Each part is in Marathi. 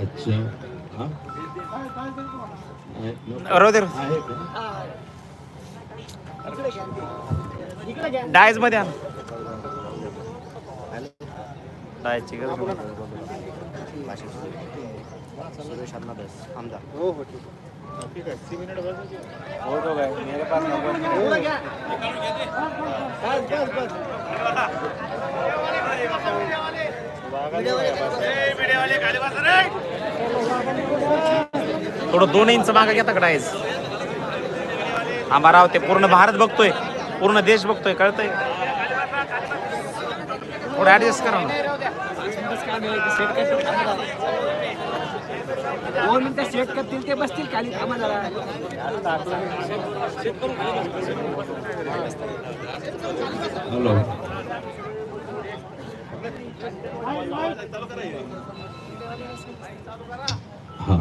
अच्छा हा डायस मध्ये आण डायची गरज नाही. सुरेश अन्नादास आमदार. हो हो ठीक आहे 3 मिनिट बस. हो तो काय मेरे पास नंबर नहीं है. थोडं 2 इंच मागे घेता का डायस. आंबाराव ते पूर्ण भारत बघतोय, पूर्ण देश बघतोय, कळतंय. थोडं ऍडजस्ट करा ना. 2 मिनिटं सेट करतील ते बसतील खाली थांबा जरा. हॅलो हा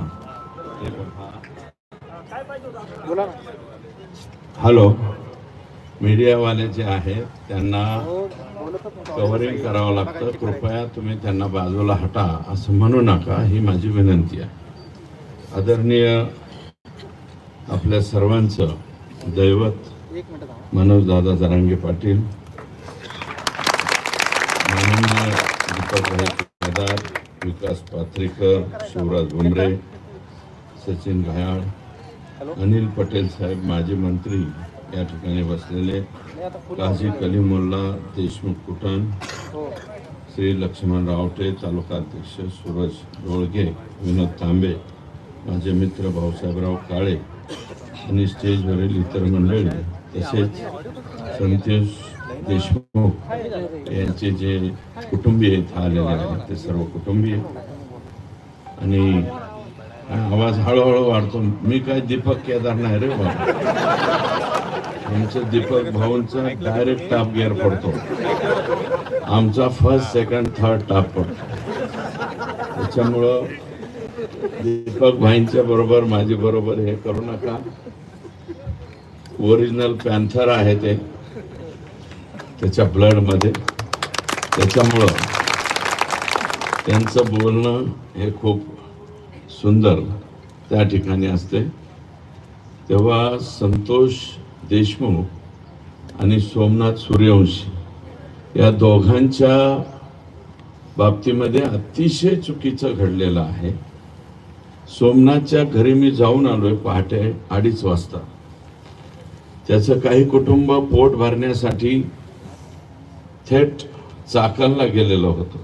बोला ना. हॅलो मीडियावाले जे आहेत त्यांना कव्हरिंग करावं लागतं. कृपया तुम्ही त्यांना बाजूला हटा असं म्हणू नका, ही माझी विनंती आहे. आदरणीय आपल्या सर्वांचं दैवत मनोजदादा जरांगे पाटील, माननीय दीपकभाई केदार, विकास पात्रीकर, शिवराज भुमरे, सचिन घायाळ, अनिल पटेल साहेब माजी मंत्री या ठिकाणी बसलेले, काझी कलीमुल्ला, देशमुख कुटण, श्री लक्ष्मण रावटे, तालुका अध्यक्ष सूरज डोळगे, विनोद तांबे, माझे मित्र भाऊसाहेबराव काळे आणि स्टेजवरील इतर मंडळी, तसेच संतोष देशमुख यांचे जे कुटुंबीय इथं आलेले आहेत ते सर्व कुटुंबीय. आणि आवाज हळूहळू वाढतो. मी काय दीपक केदार नाही रे बाबा. आमचं दीपक भाऊंचा डायरेक्ट टॉप गिअर पडतो, आमचा फर्स्ट सेकंड थर्ड टॉप पडतो. त्याच्यामुळं दीपक भाईंच्या बरोबर माझी बरोबर हे करू नका. ओरिजिनल पॅन्थर आहे ते त्याच्या ब्लड मध्ये, त्याच्यामुळं त्यांचं बोलणं हे खूप सुंदर त्या ठिकाणी असते. तेव्हा संतोष देशमुख आणि सोमनाथ सूर्यवंशी या दोघांच्या बाबतीमध्ये अतिशय चुकीचं घडलेलं आहे. सोमनाथच्या घरी मी जाऊन आलोय पहाटे 2:30 वाजता. त्याचं काही कुटुंब पोट भरण्यासाठी थेट चाकणला गेलेलं होतं.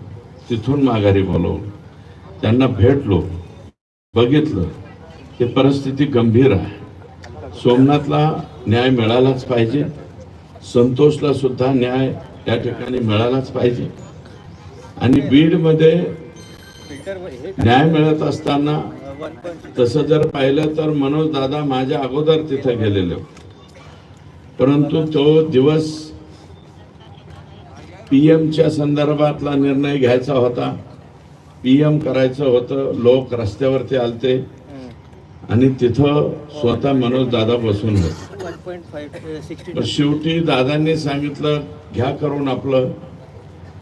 तिथून माघारी बोलवलं, त्यांना भेटलो, बघितलं की परिस्थिती गंभीर आहे. सोमनाथला न्याय मिळालाच पाहिजे, संतोषला सुद्धा न्याय त्या ठिकाणी मिळालाच पाहिजे. आणि बीडमध्ये न्याय मिळत असताना तसं जर पाहिलं तर मनोज दादा माझ्या अगोदर तिथे गेलेले, परंतु तो दिवस पीएमच्या संदर्भातला निर्णय घ्यायचा होता, पीएम करायचं होतं. लोक रस्त्यावरती आलते आणि तिथं स्वतः मनोज दादा बसून होते. शेवटी दादांनी सांगितलं घ्या करून आपलं,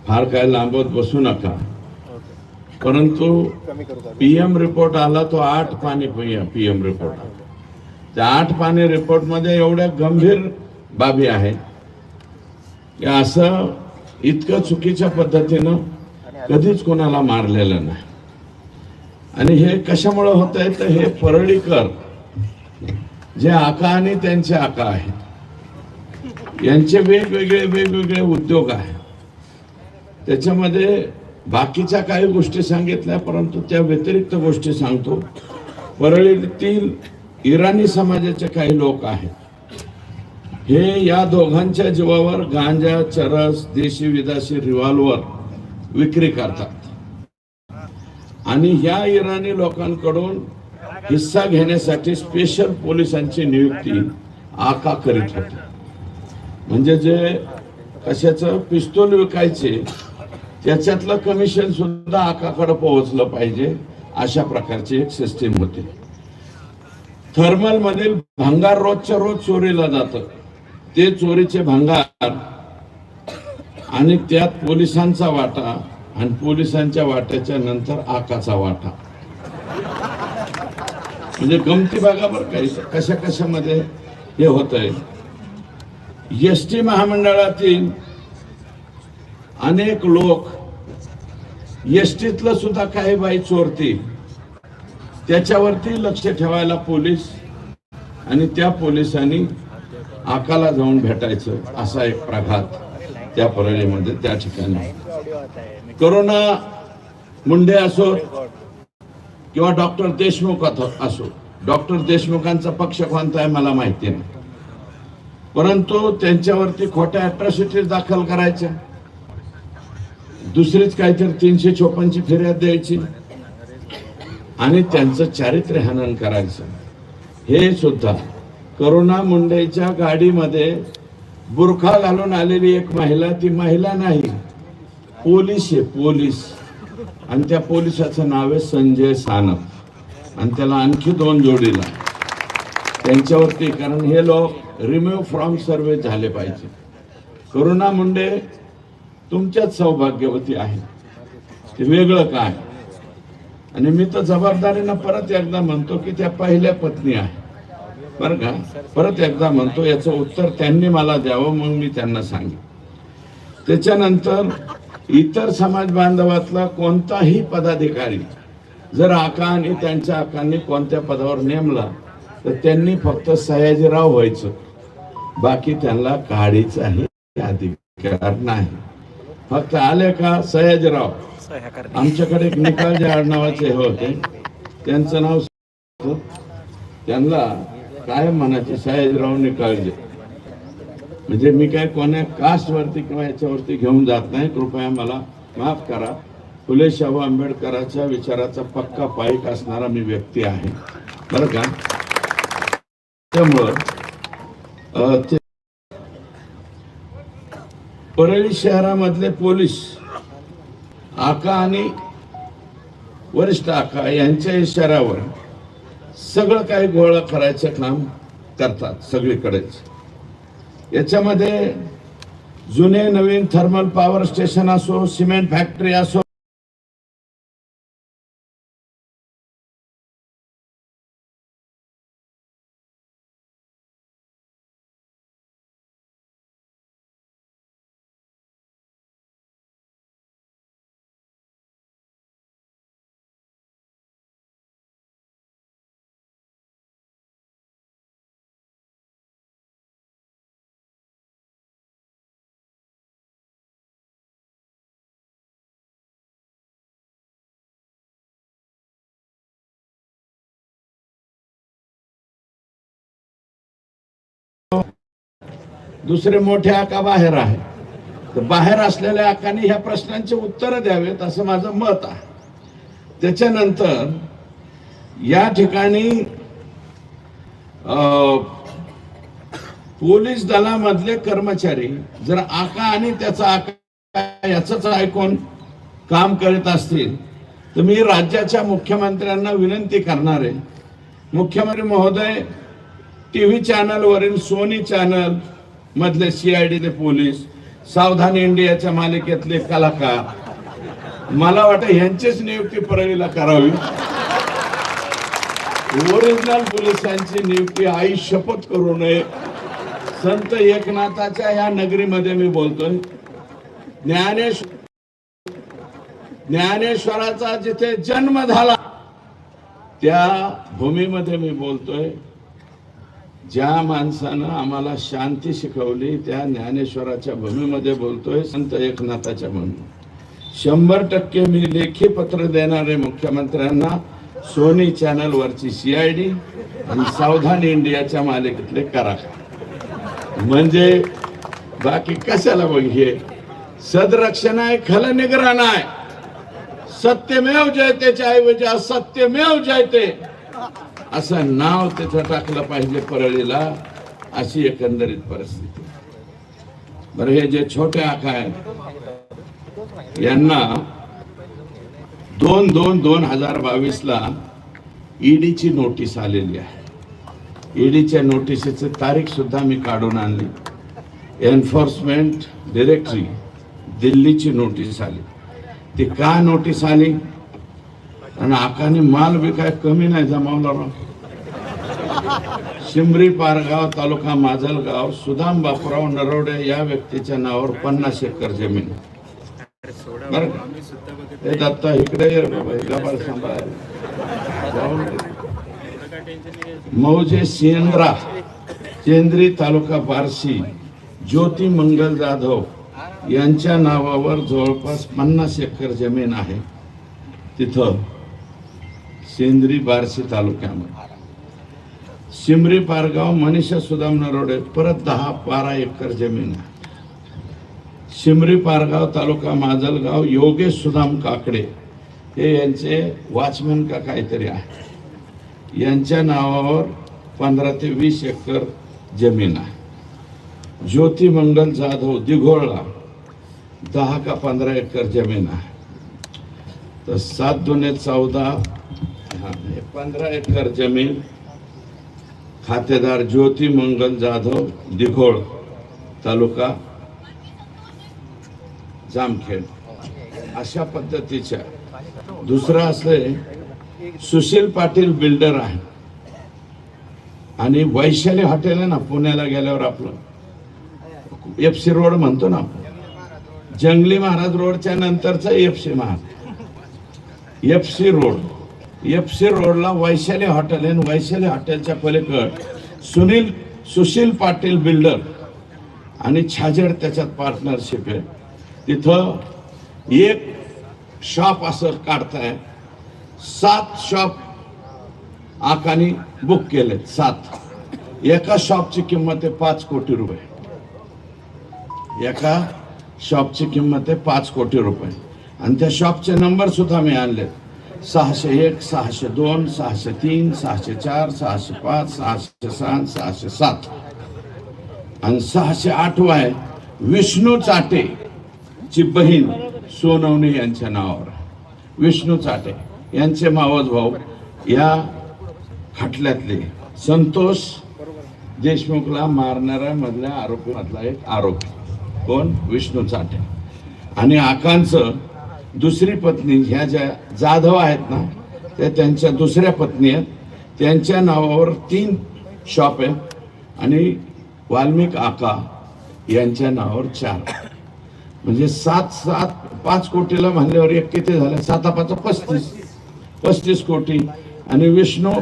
फार काय लांबत बसू नका. परंतु पीएम रिपोर्ट आला तो 8 पानी पीएम रिपोर्ट. त्या 8 पानी रिपोर्ट मध्ये एवढ्या गंभीर बाबी आहेत की असं इतकं चुकीच्या पद्धतीनं कधीच कोणाला मारलेलं नाही. आणि हे कशामुळे होत आहे तर हे परळीकर जे आका आणि त्यांचे आका आहेत यांचे वेगवेगळे उद्योग आहेत. त्याच्यामध्ये बाकीच्या काही गोष्टी सांगितल्या, परंतु त्या व्यतिरिक्त गोष्टी सांगतो. परळीतील इराणी समाजाचे काही लोक आहेत, हे या दोघांच्या जीवावर गांजा, चरस, देशी विदेशी रिव्हॉल्वर विक्री करतात. आणि ह्या इराणी लोकांकडून हिस्सा घेण्यासाठी स्पेशल पोलिसांची नियुक्ती आका करीत होते. म्हणजे जे कशाचं पिस्तूल विकायचे त्याच्यातलं कमिशन सुद्धा आकाकडे पोहोचलं पाहिजे, अशा प्रकारची एक सिस्टीम होती. थर्मल मधील भंगार रोजच्या रोज चोरीला जातं, ते चोरीचे भंगार आणि त्यात पोलिसांचा वाटा आणि पोलिसांच्या वाट्याच्या नंतर आकाचा वाटा. म्हणजे गमती बघा बरं काही कशा कशामध्ये हे होत आहे. एसटी महामंडळातील अनेक लोक एसटीतलं सुद्धा काही बाई चोरतील त्याच्यावरती लक्ष ठेवायला पोलीस आणि त्या पोलिसांनी आकाला जाऊन भेटायचं असा एक प्रघात त्या परळीमध्ये त्या ठिकाणी. करोना मुंडे असो किंवा डॉक्टर देशमुख असो, डॉक्टर देशमुखांचा पक्ष कोणता आहे मला माहिती नाही, परंतु त्यांच्यावरती खोट्या अट्रॉसिटीज दाखल करायच्या, दुसरीच काहीतरी 354ची फिर्याद द्यायची आणि त्यांचं चारित्र्य हनन करायचं. हे सुद्धा करोना मुंडेच्या गाडीमध्ये बुरखा घालून आलेली एक महिला, ती महिला नाही पोलीस आहे, पोलीस. आणि त्या पोलिसाचं नाव आहे संजय सानप आणि त्याला आणखी 2 जोडीला त्यांच्यावरती, कारण हे लोक रिमूव्ह फ्रॉम सर्व्हिस झाले पाहिजे. करुणा मुंडे तुमच्याच सौभाग्यवती आहे, ते वेगळं काय. आणि मी तर जबाबदारीनं परत एकदा म्हणतो की त्या पहिल्या पत्नी आहे बरं का, परत एकदा म्हणतो, याचं उत्तर त्यांनी मला द्यावं, मग मी त्यांना सांगेन. त्याच्यानंतर इतर समाज बांधवातला कोणताही पदाधिकारी जर आका आणि त्यांच्या आकांनी कोणत्या पदावर नेमला तर त्यांनी फक्त सयाजीराव व्हायचं, बाकी त्यांना काढीचाही अधिकार नाही. फक्त आले का सयाजीराव. आमच्याकडे एक निकालजे आडनावाचे होते, त्यांचं नाव त्यांना काय म्हणायचे सयाजीराव निकालजे. म्हणजे मी काय कोण्या कास्ट वरती किंवा याच्यावरती घेऊन जात नाही, कृपया मला माफ करा. फुले शाहू आंबेडकरांच्या विचाराचा पक्का पाईक असणारा मी व्यक्ती आहे बरं का. त्यामुळं परळी शहरामधले पोलीस आका आणि वरिष्ठ आका यांच्या इशाऱ्यावर सगळं काही गोळा करायचं काम करतात सगळीकडेच. याच्यामध्ये जुने नवीन थर्मल पॉवर स्टेशन असो, सिमेंट फॅक्टरी असो, दुसरे मोठे आका बाहेर आहे, तर बाहेर असलेल्या आकांनी ह्या प्रश्नांची उत्तर द्यावेत असं माझं मत आहे. त्याच्यानंतर या ठिकाणी पोलीस दलामधले कर्मचारी जर आका आणि त्याचा आका याच ऐकून काम करत असतील तर मी राज्याच्या मुख्यमंत्र्यांना विनंती करणार आहे, मुख्यमंत्री महोदय, टीव्ही चॅनल वरील सोनी चॅनल मधले CID पोलीस, सावधान इंडियाच्या मालिकेतले कलाकार, मला वाटतं यांचीच नियुक्ती परळीला करावी. ओरिजिनल पोलिसांची नियुक्ती आई शपथ करू नये. संत एकनाथाच्या या नगरीमध्ये मी बोलतोय, ज्ञानेश्वराचा जिथे जन्म झाला त्या भूमीमध्ये मी बोलतोय. ज्या माणसानं आम्हाला शांती शिकवली त्या ज्ञानेश्वराच्या भूमीमध्ये बोलतोय, संत एकनाथाच्या भूमी. 100% मी लेखी पत्र देणारे मुख्यमंत्र्यांना सोनी चॅनल वरची CID आणि सावधान इंडियाच्या मालिकेतले करा, म्हणजे बाकी कशाला बघ. हे सदरक्षण आहे, खल निग्रहण आहे. सत्यमेव जयतेच्या ऐवजी असत्यमेव जयते असं नाव तिथं टाकलं पाहिजे परळीला, अशी एकंदरीत परिस्थिती. बरं, हे जे छोटे आका आहेत यांना 2/2/2022 ईडीची नोटीस आलेली आहे. ईडीच्या नोटिसीची तारीख सुद्धा मी काढून आणली. एन्फोर्समेंट डायरेक्टरी दिल्लीची नोटीस आली. ती का नोटीस आली? आणि आकाने माल बी काय कमी नाही जमावला राव. शिमरी पारगाव तालुका माजलगाव सुदाम बापूराव नरवडे या व्यक्तीच्या नावावर 50 एकर जमीन. बरं का? हे दत्ता इकडे ये रे बाबा, गबाळ सांभाळ. मौजे सेंद्रा केंद्री तालुका बार्शी ज्योती मंगल जाधव यांच्या नावावर जवळपास 50 एकर जमीन आहे. तिथं सेंद्री बार्शी तालुक्यामध्ये. शिमरी पारगाव मनीषा सुदाम नरोडे परत 10-12 एकर जमीन आहे. शिमरी पारगाव तालुका माजलगाव योगेश सुदाम काकडे हे यांचे वॉचमॅन का काहीतरी आहे. यांच्या नावावर 15 ते 20 एकर जमीन आहे. ज्योती मंगल जाधव दिघोळला 10 का 15 एकर जमीन आहे. तर 7 दुने 14 15 एकर जमीन. खातेदार ज्योती मंगल जाधव दिघोळ तालुका जामखेड. अशा पद्धतीच्या. दुसरं असं सुशील पाटील बिल्डर आहे आणि वैशाली हॉटेल आहे ना पुण्याला गेल्यावर आपलं FC रोड म्हणतो ना आपण, जंगली महाराज रोडच्या नंतरचा FC Maharaj FC road. FC रोडला वैशाली हॉटेल आहे. वैशाली हॉटेलच्या पलीकड सुशील पाटील बिल्डर आणि छाजेड त्याच्यात पार्टनरशिप आहे. तिथं एक शॉप असं काढताय. 7 शॉप आकानी बुक केले. 7. एका शॉपची किंमत आहे 5 कोटी रुपये. एका शॉपची किंमत आहे 5 कोटी रुपये. आणि त्या शॉपचे नंबर सुद्धा मी आणले. 601, 602, 603, 604, 605, 606, 607 आणि 608 आहे विष्णू चाटे ची बहीण सोनवणे यांच्या नावावर. विष्णू चाटे यांचे मावस भाऊ या खटल्यातले संतोष देशमुखला मारणाऱ्या मधल्या आरोपी मधला एक आरोपी. कोण? विष्णू चाटे. आणि आकांचं दुसरी पत्नी ह्या ज्या जाधव आहेत ना त्या त्यांच्या दुसऱ्या पत्नी आहेत. त्यांच्या नावावर 3 शॉप आहे आणि वाल्मिक आका यांच्या नावावर 4. म्हणजे 5 कोटीला म्हणल्यावर एक किती झालं? 7-5 35 कोटी. आणि विष्णू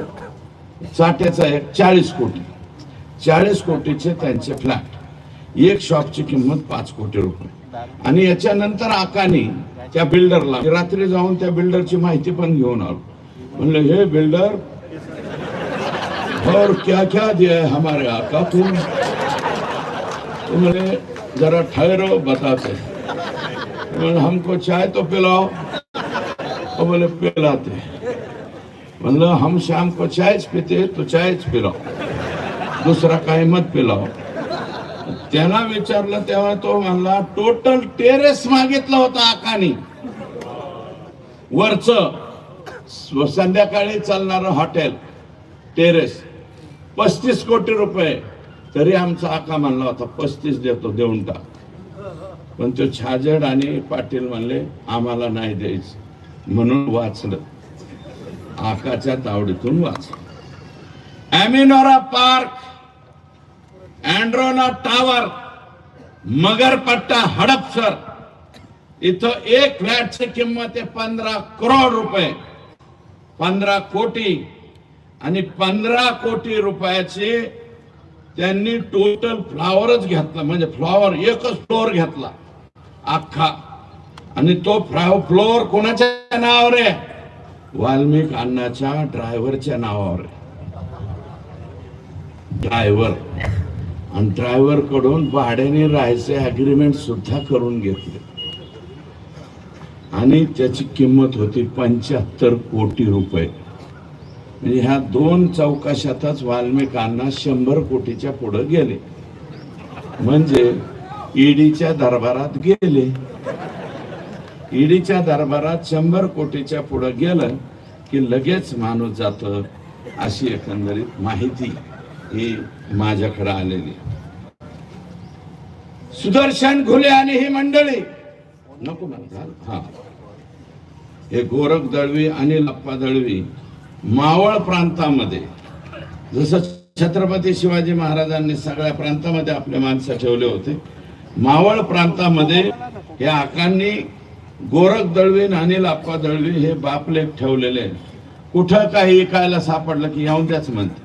चाट्याचा एक 40 कोटी. 40 कोटीचे त्यांचे फ्लॅट. एक शॉपची किंमत 5 कोटी रुपये. आणि याच्यानंतर आकानी त्या बिल्डरला रात्री जाऊन त्या बिल्डरची माहिती पण घेऊन आलो. म्हणलं हे बिल्डर और क्या क्या दिया है हमारे आका को? उन्होंने जरा ठहरो बताते. हमको चाय तो पिलाओ. वो बोले पिलाते. मतलब हम शाम को चाय पीते तो चाय पिलाओ, दुसरा काही मत पिलाओ. त्याला विचारलं तेव्हा तो म्हणला टोटल टेरेस मागितलं होतं आकानी. वरच संध्याकाळी चालणारं हॉटेल टेरेस 35 कोटी रुपये. तरी आमचा आका म्हणला होता 35 देतो, देऊन टाक. पण तो छाजेड आणि पाटील म्हणले आम्हाला नाही द्यायचं. म्हणून वाचलं. आकाच्या तावडीतून वाचलं. एमिनोरा पार्क, अँड्रोना टावर, मगरपट्टा हडपसर इथं एक फ्लॅटची किंमत आहे 15 करोड रुपये. 15 कोटी. आणि 15 कोटी रुपयाचे त्यांनी टोटल फ्लॉवरच घेतला. म्हणजे फ्लॉवर एकच फ्लोअर घेतला अख्खा. आणि तो फ्लोअर कोणाच्या नावावर आहे? वाल्मिक अण्णाच्या ड्रायव्हरच्या नावावर आहे. ड्रायव्हर. आणि ड्रायव्हर कडून भाड्याने राहायचे अग्रीमेंट सुद्धा करून घेतले. आणि त्याची किंमत होती 75 कोटी रुपये. म्हणजे ह्या 2 चौकशातच वाल्मिक अण्णा 100 कोटीच्या पुढे गेले. म्हणजे ईडीच्या दरबारात गेले. ईडीच्या दरबारात 100 कोटीच्या पुढे गेलं की लगेच माणूस जात. अशी एकंदरीत माहिती ही माझ्याकडे आलेली. सुदर्शन घुले आणि ही मंडळी नको मला. हा हे गोरख दळवी, अनिल अप्पा दळवी मावळ प्रांतामध्ये, जसं छत्रपती शिवाजी महाराजांनी सगळ्या प्रांतामध्ये आपले माणसं ठेवले होते, मावळ प्रांतामध्ये या आकांनी गोरख दळवी आणि अनिल अप्पा दळवी हे बापलेख ठेवलेले. कुठं काही ऐकायला सापडलं की येऊन द्याच म्हणते,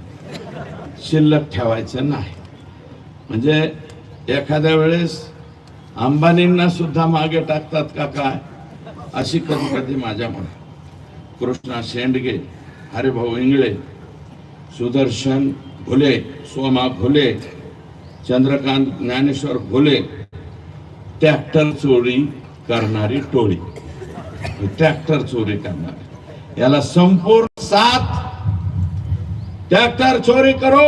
शिल्लक ठेवायचं नाही. म्हणजे एखाद्या वेळेस अंबानींना सुद्धा मागे टाकतात का काय, अशी कधी कधी माझ्यामुळे. कृष्णा शेंडगे, हरिभाऊ इंगळे, सुदर्शन घुले, सोमा घुले, चंद्रकांत ज्ञानेश्वर घुले, ट्रॅक्टर चोरी करणारी टोळी, ट्रॅक्टर चोरी करणारी, याला संपूर्ण साथ. ट्रैक्टर चोरी करो,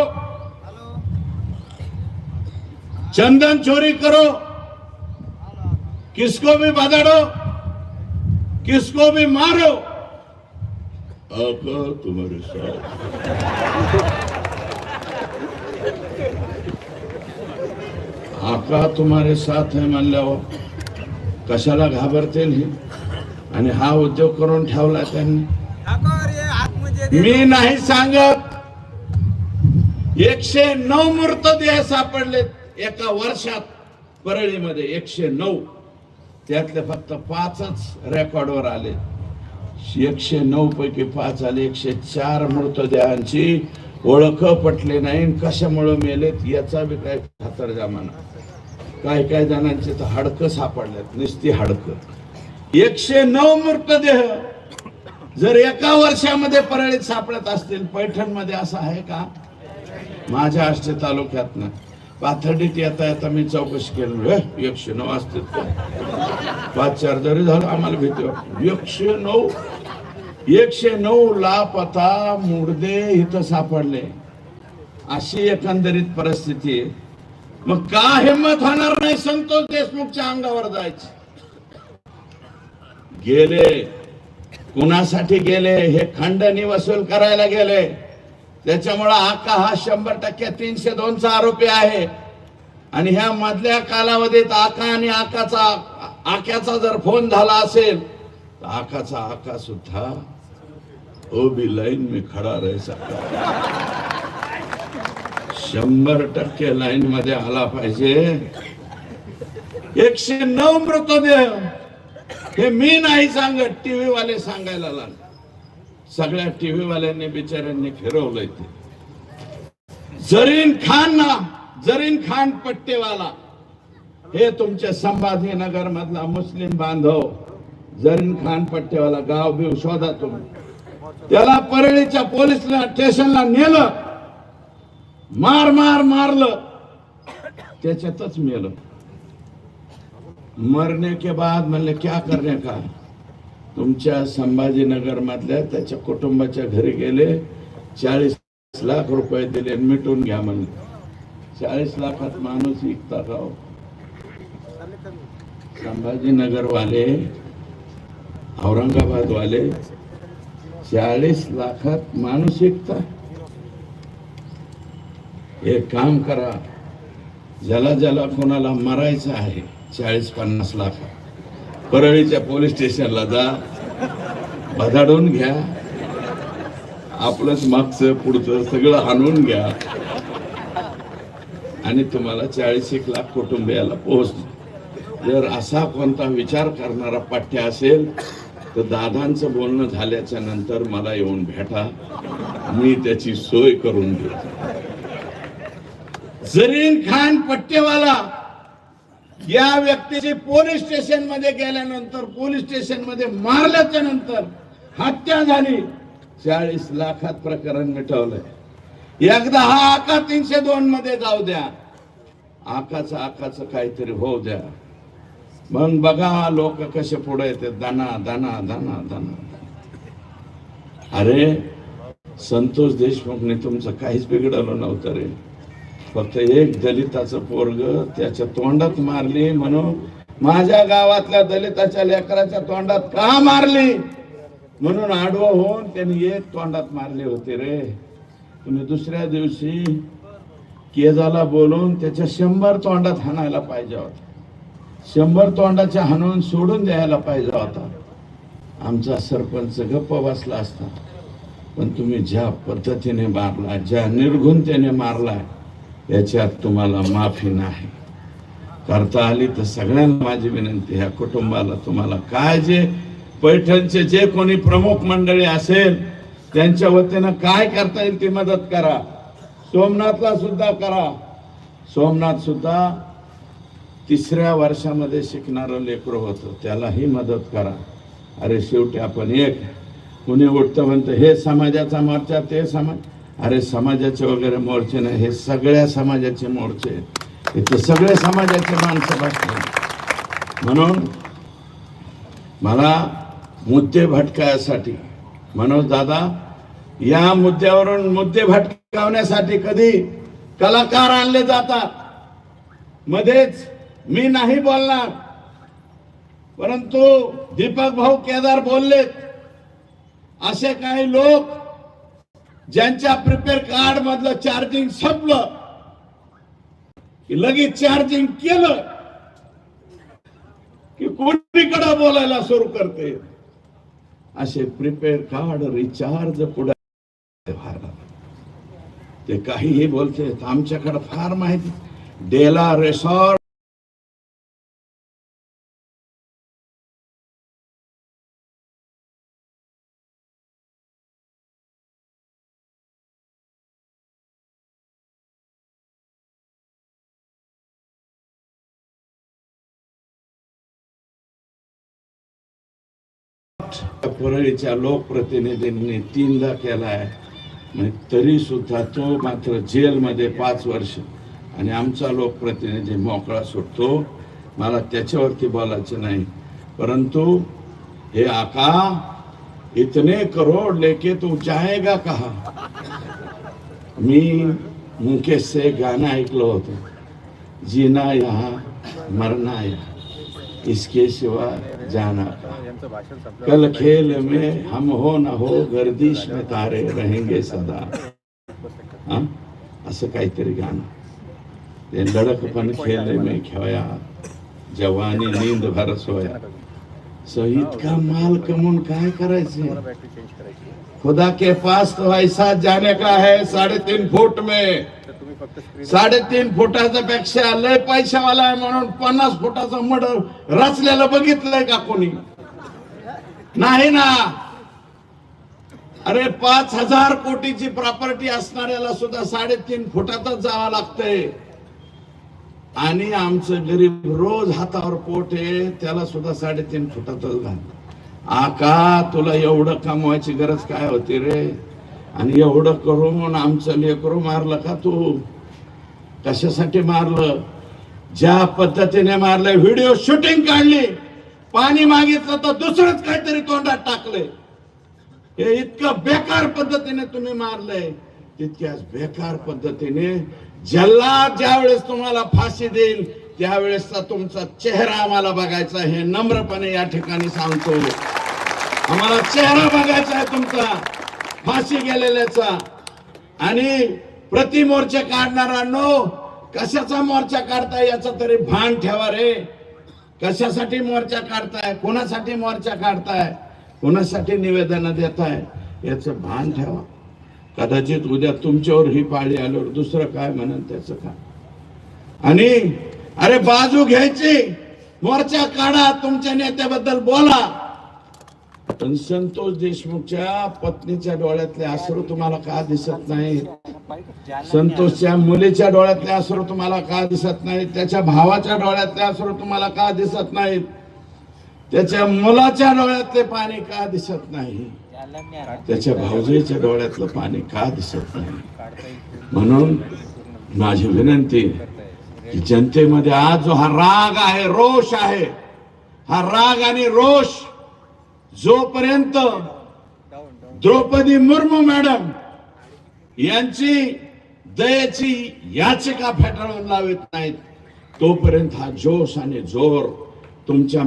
चंदन चोरी करो, किसको भी बदाड़ो, किसको भी मारो, आका तुम्हारे साथ, आका तुम्हारे साथ है म्हणल्यावर कशाला घाबरतील हे. आणि हा उद्योग करून ठेवला त्यांनी. मी नाही सांगत, 109 मृतदेह सापडलेत एका वर्षात परळीमध्ये, 109. त्यातले फक्त 5च रेकॉर्डवर आले. 109 पैकी 5 आले. 104 मृतदेहांची ओळख पटली नाही. कशामुळे मेलेत याचा बी काय खातरजमा नाही. काय जणांचे तर हाडकं सापडलेत, नुसती हाडकं. 109 मृतदेह जर एका वर्षामध्ये परळीत सापडत असतील, पैठण मध्ये असं आहे का? माझ्या आष्टे तालुक्यात ना पाथर्डीत येता मी चौकशी केली, 109 असतील का? 5-4 जरी झालं आम्हाला भीती वाटते. 109 लापता मुर्दे इथं सापडले. अशी एकंदरीत परिस्थिती आहे. मग का हिम्मत होणार नाही संतोष देशमुखच्या अंगावर जायची? गेले कुणासाठी गेले? हे खंडणी वसूल करायला गेले. त्याच्यामुळे आका हा 100% 302चा आरोपी आहे. आणि ह्या मधल्या कालावधीत आका आणि आक्याचा जर फोन झाला असेल तर आकाचा आका सुद्धा ओ भी लाइन में खड़ा रह सकता, 100% लाईन मध्ये आला पाहिजे. 109 मृतदेह हे मी नाही सांगत, टीव्ही वाले सांगायला लागले. सगळ्या टीव्ही वाल्यांनी बिचाऱ्यांनी फिरवलंय ते. जरीन खान पट्टेवाला हे तुमचे संभाजीनगर मधला मुस्लिम बांधव, जरीन खान पट्टेवाला, गाव बिव शोधा तुम्ही. त्याला परळीच्या पोलीस स्टेशनला नेलं, मारलं, त्याच्यातच मेलं. मरने के बाद म्हणले क्या करने का? तुमच्या संभाजीनगर मधल्या त्याच्या कुटुंबाच्या घरी गेले, 40 लाख रुपये दिले, मिटून घ्या म्हणले. 40 लाखात माणूस विकता का? संभाजीनगर वाले, औरंगाबाद वाले 40 लाखात माणूस विकता. एक काम करा, ज्याला कोणाला मरायचं आहे 40-50 लाख, परळीच्या पोलीस स्टेशनला जा, बधाडून घ्या, आपलंच मागचं पुढचं सगळं आणून घ्या आणि तुम्हाला 40 लाख कुटुंबियाला पोहोचतो. जर असा कोणता विचार करणारा पाठ्य असेल तर दादांचं बोलणं झाल्याच्या नंतर मला येऊन भेटा, मी त्याची सोय करून देतो. जरीन खान पट्टेवाला या व्यक्तीची पोलीस स्टेशन मध्ये गेल्यानंतर, पोलीस स्टेशन मध्ये मारल्याच्या नंतर हत्या झाली. 40 लाखात प्रकरण मिटवलंय. एकदा हा आका 302 मध्ये जाऊ द्या, आकाचं काहीतरी होऊ द्या, मग बघा लोक कसे पुढे येते. दाना. अरे संतोष देशमुखने तुमचं काहीच बिघडवलं नव्हतं रे. फक्त एक दलिताचं पोरग त्याच्या तोंडात मारली म्हणून, माझ्या गावातल्या दलिताच्या लेकराच्या तोंडात का मारली म्हणून आडवं होऊन त्यांनी एक तोंडात मारले होते रे. तुम्ही दुसऱ्या दिवशी केजाला बोलून त्याच्या 100 तोंडात हाणायला पाहिजे होता. 100 तोंडाच्या हाणून सोडून द्यायला पाहिजे होता. आमचा सरपंच गप्प बसला असता, पण तुम्ही ज्या पद्धतीने मारला, ज्या निर्घुणतेने मारला, याच्यात तुम्हाला माफी नाही. करता आली तर सगळ्यांना माझी विनंती, ह्या कुटुंबाला तुम्हाला काय जे पैठणचे जे कोणी प्रमुख मंडळी असेल त्यांच्या वतीनं काय करता येईल ती मदत करा. सोमनाथला सुद्धा करा. सोमनाथ सुद्धा 3ऱ्या वर्षामध्ये शिकणारं लेकरं होतं, त्यालाही मदत करा. अरे शेवटी आपण एक, कुणी उठतं म्हणतं हे समाजाचा मोर्चा, ते समाज, अरे समाजाचे वगैरे मोर्चे नाही, हे सगळ्या समाजाचे मोर्चे आहेत. इथे सगळे समाजाचे माणसं बसतात. म्हणून मला मुद्दे भटकायसाठी, मनोज दादा, या मुद्द्यावरून मुद्दे भटकावण्यासाठी कधी कलाकार आणले जातात. मध्येच मी नाही बोलणार, परंतु दीपक भाऊ केदार बोललेत. असे काही लोक ज्यांच्या प्रिपेअर कार्ड मधलं चार्जिंग संपलं की लगेच चार्जिंग केलं की कोणीकडे बोलायला सुरू करते. असे प्रिपेअर कार्ड रिचार्ज पुढे ते काहीही बोलते. आमच्याकडे फार माहिती, डेला रिसॉर्ट परळीच्या लोकप्रतिनिधींनी 3दा केलाय, तरी सुद्धा तो मात्र जेलमध्ये 5 वर्ष, आणि आमचा लोकप्रतिनिधी मोकळा सुटतो. मला त्याच्यावरती बोलायचं नाही, परंतु हे आका, इतने करोड लेके तू जाएगा कहा. मी मुकेश से गाणं ऐकलं होतं, जीना यहाँ मरना यहाँ, इसके सिवा जाना का. कल खेल में हम हो न हो, गर्दिश में तारे रहेंगे सदा. असं काहीतरी गाणं. ते लड़कपन खेल में खोया, जवानी नींद भर सोया. इतका माल कमवून काय करायचं. खुदा के पास तो ऐसा जाने का है 3.5 फूट में. 3.5 फुटाच्या पेक्षा लय पैशावाला आहे म्हणून 50 फुटाचं मड रचलेलं बघितलंय का कोणी? नाही ना. अरे 5,000 कोटीची प्रॉपर्टी असणाऱ्याला सुद्धा 3.5 फुटातच जावं लागतंय. आणि आमचं गरीब रोज हातावर पोट आहे, त्याला सुद्धा 3.5 फुटातच घाल. आका, तुला एवढं कमवायची गरज काय होती रे? आणि एवढं करून आमचं लेकरू मारलं का तू? कशासाठी मारलं? ज्या पद्धतीने मारलंय, व्हिडिओ शूटिंग काढली, पाणी मागितलं तर दुसरंच काहीतरी तोंडात टाकले. हे इतकं बेकार पद्धतीने तुम्ही मारलंय. तितक्याच बेकार पद्धतीने जल्लाद ज्यावेळेस तुम्हाला फाशी देईल त्यावेळेसचा तुमचा चेहरा आम्हाला बघायचा, हे नम्रपणे या ठिकाणी सांगतो. आम्हाला चेहरा बघायचा आहे तुमचा फाशी गेलेल्याचा. आणि प्रतिमोर्चा काढणाऱ्यांनो, कशाचा मोर्चा काढताय याचा तरी भान ठेवा रे. कशासाठी मोर्चा काढताय, कोणासाठी मोर्चा काढताय, कोणासाठी निवेदन देताय, याचं भान ठेवा. कदाचित उद्या तुमच्यावर ही पाळी आल्यावर दुसरं काय म्हणन त्याचं काय. आणि अरे बाजू घ्यायची, मोर्चा काढा, तुमच्या नेत्याबद्दल बोला, पण संतोष देशमुखच्या पत्नीच्या डोळ्यातले अश्रू तुम्हाला का दिसत नाही? संतोषच्या मुलीच्या डोळ्यातले अश्रू तुम्हाला का दिसत नाही? त्याच्या भावाच्या डोळ्यातले अश्रू तुम्हाला का दिसत नाहीत? त्याच्या मुलाच्या डोळ्यातले पाणी का दिसत नाही? त्याच्या भाऊजीच्या डोळ्यातलं पाणी का दिसत नाही? म्हणून माझी विनंती की जनतेमध्ये आज जो हा राग आहे, रोष आहे, हा राग आणि रोष जोपर्यंत द्रौपदी मुर्मू मॅडम यांची दयेची याचिका फेटाळून लावत नाहीत, तोपर्यंत हा जोश आणि जोर तुमच्या